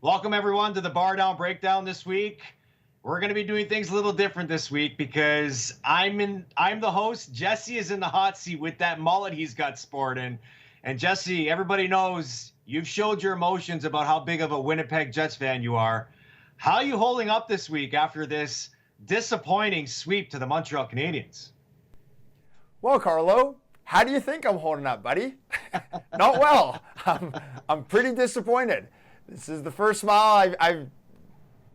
Welcome everyone to the BarDown Breakdown this week. We're going to be doing things a little different this week because I'm the host. Jesse is in the hot seat with that mullet he's got sporting. And Jesse, everybody knows you've showed your emotions about how big of a Winnipeg Jets fan you are. How are you holding up this week after this disappointing sweep to the Montreal Canadiens? Well, Carlo, how do you think I'm holding up, buddy? Not well. I'm pretty disappointed. This is the first smile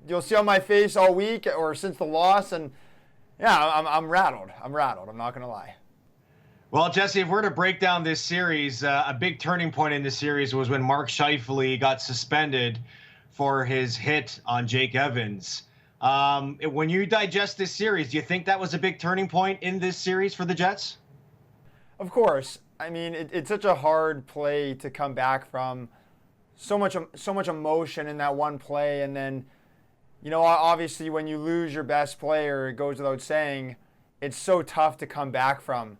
you'll see on my face all week or since the loss, and yeah, I'm rattled. I'm not gonna lie. Well, Jesse, if we're to break down this series, a big turning point in this series was when Mark Scheifele got suspended for his hit on Jake Evans. When you digest this series, do you think that was a big turning point in this series for the Jets? Of course. I mean, it's such a hard play to come back from. So much emotion in that one play, and then, obviously when you lose your best player, it goes without saying, it's so tough to come back from.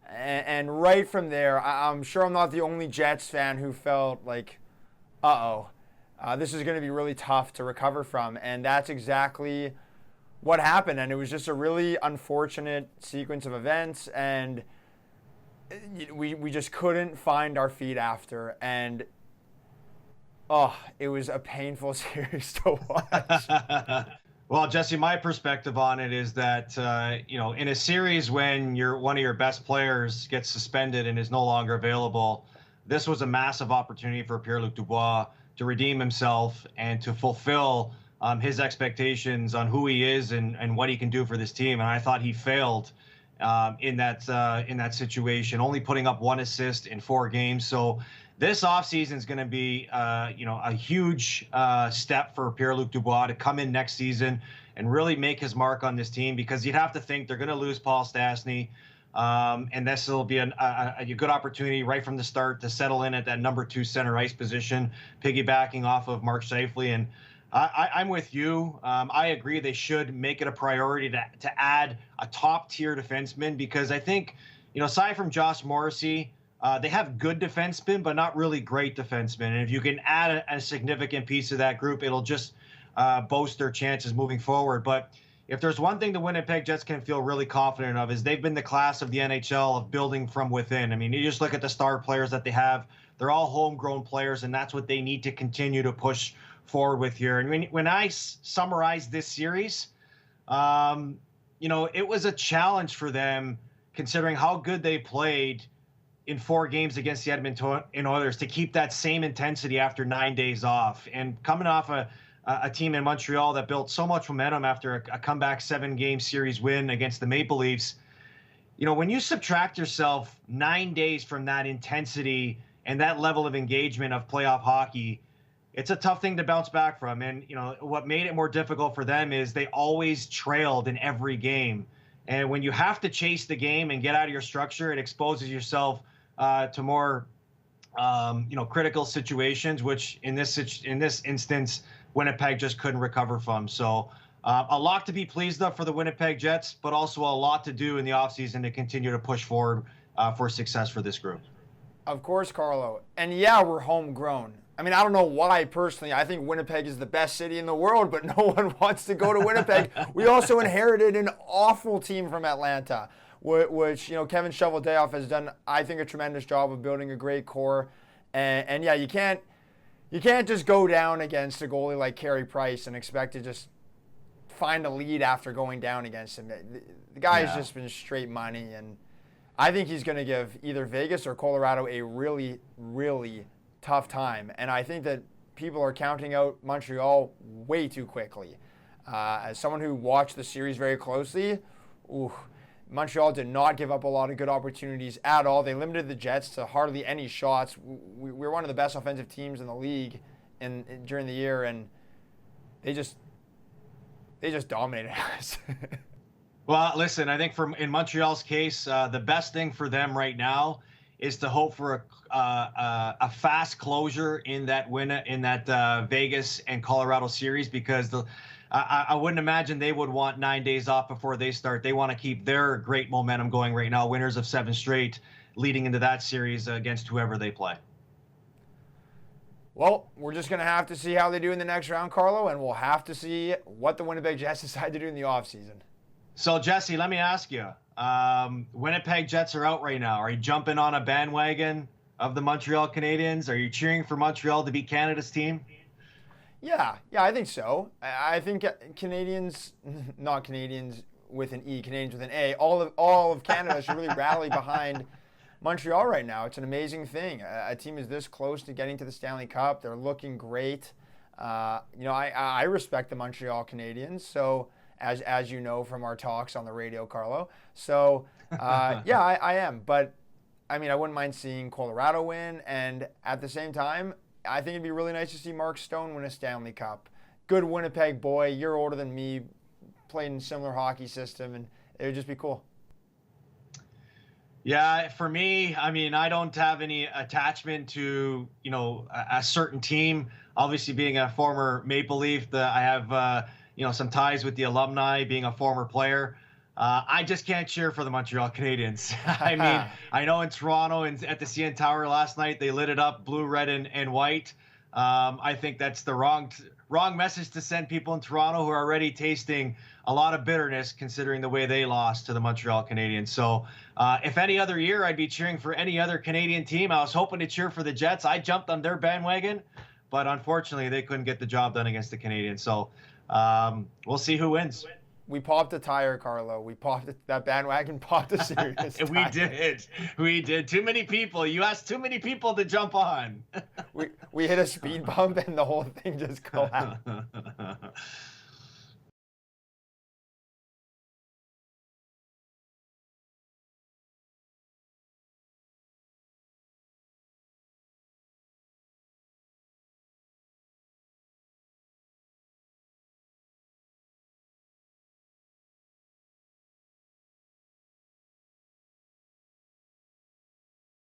And right from there, I'm sure I'm not the only Jets fan who felt like, this is going to be really tough to recover from. And that's exactly what happened. And it was just a really unfortunate sequence of events. And we just couldn't find our feet after. And it was a painful series to watch. Well, Jesse, my perspective on it is that, in a series when one of your best players gets suspended and is no longer available, this was a massive opportunity for PierreLuc Dubois to redeem himself and to fulfill his expectations on who he is and what he can do for this team. And I thought he failed in that situation, only putting up 1 assist in 4 games. So this offseason is going to be, a huge step for Pierre-Luc Dubois to come in next season and really make his mark on this team, because you'd have to think they're going to lose Paul Stastny, and this will be a good opportunity right from the start to settle in at that number 2 center ice position, piggybacking off of Mark Scheifele. And I'm with you. I agree they should make it a priority to add a top-tier defenseman, because I think, aside from Josh Morrissey, they have good defensemen, but not really great defensemen. And if you can add a significant piece of that group, it'll just boost their chances moving forward. But if there's one thing the Winnipeg Jets can feel really confident of, is they've been the class of the NHL of building from within. I mean, you just look at the star players that they have. They're all homegrown players, and that's what they need to continue to push forward with here. And when I summarize this series, it was a challenge for them, considering how good they played in 4 games against the Edmonton Oilers, to keep that same intensity after 9 days off. And coming off a team in Montreal that built so much momentum after a comeback 7-game series win against the Maple Leafs, when you subtract yourself 9 days from that intensity and that level of engagement of playoff hockey, it's a tough thing to bounce back from. And, what made it more difficult for them is they always trailed in every game. And when you have to chase the game and get out of your structure, it exposes yourself to more, critical situations, which in this instance, Winnipeg just couldn't recover from. So a lot to be pleased of for the Winnipeg Jets, but also a lot to do in the offseason to continue to push forward for success for this group. Of course, Carlo. And yeah, we're homegrown. I mean, I don't know why personally. I think Winnipeg is the best city in the world, but no one wants to go to Winnipeg. We also inherited an awful team from Atlanta, which Kevin Shoveldayoff has done, I think, a tremendous job of building a great core. And yeah, you can't just go down against a goalie like Carey Price and expect to just find a lead after going down against him. The guy's just been straight money, and I think he's going to give either Vegas or Colorado a really, really tough time. And I think that people are counting out Montreal way too quickly. As someone who watched the series very closely, Montreal did not give up a lot of good opportunities at all. They limited the Jets to hardly any shots. We're one of the best offensive teams in the league during the year, and they just dominated us. Well, listen, I think in Montreal's case, the best thing for them right now is to hope for a fast closure in that Vegas and Colorado series, because I wouldn't imagine they would want 9 days off before they start. They want to keep their great momentum going right now, winners of 7 straight, leading into that series against whoever they play. Well, we're just going to have to see how they do in the next round, Carlo, and we'll have to see what the Winnipeg Jets decide to do in the offseason. So, Jesse, let me ask you. Winnipeg Jets are out right now. Are you jumping on a bandwagon of the Montreal Canadiens? Are you cheering for Montreal to be Canada's team? Yeah, I think so. I think Canadians, not Canadians with an E, Canadians with an A, all of Canada should really rally behind Montreal right now. It's an amazing thing. A team is this close to getting to the Stanley Cup. They're looking great. I respect the Montreal Canadiens. So as you know from our talks on the radio, Carlo. So I am. But I mean, I wouldn't mind seeing Colorado win, and at the same time, I think it'd be really nice to see Mark Stone win a Stanley Cup. Good Winnipeg boy. You're older than me. Played in a similar hockey system, and it would just be cool. Yeah, for me, I mean, I don't have any attachment to, a certain team. Obviously, being a former Maple Leaf, I have, some ties with the alumni, being a former player. I just can't cheer for the Montreal Canadiens. I mean, I know in Toronto and at the CN Tower last night, they lit it up blue, red, and white. I think that's the wrong message to send people in Toronto who are already tasting a lot of bitterness considering the way they lost to the Montreal Canadiens. So if any other year I'd be cheering for any other Canadian team, I was hoping to cheer for the Jets. I jumped on their bandwagon, but unfortunately they couldn't get the job done against the Canadiens. So we'll see who wins. We popped a tire, Carlo. That bandwagon popped a serious tire. We did. Too many people. You asked too many people to jump on. we hit a speed bump and the whole thing just collapsed.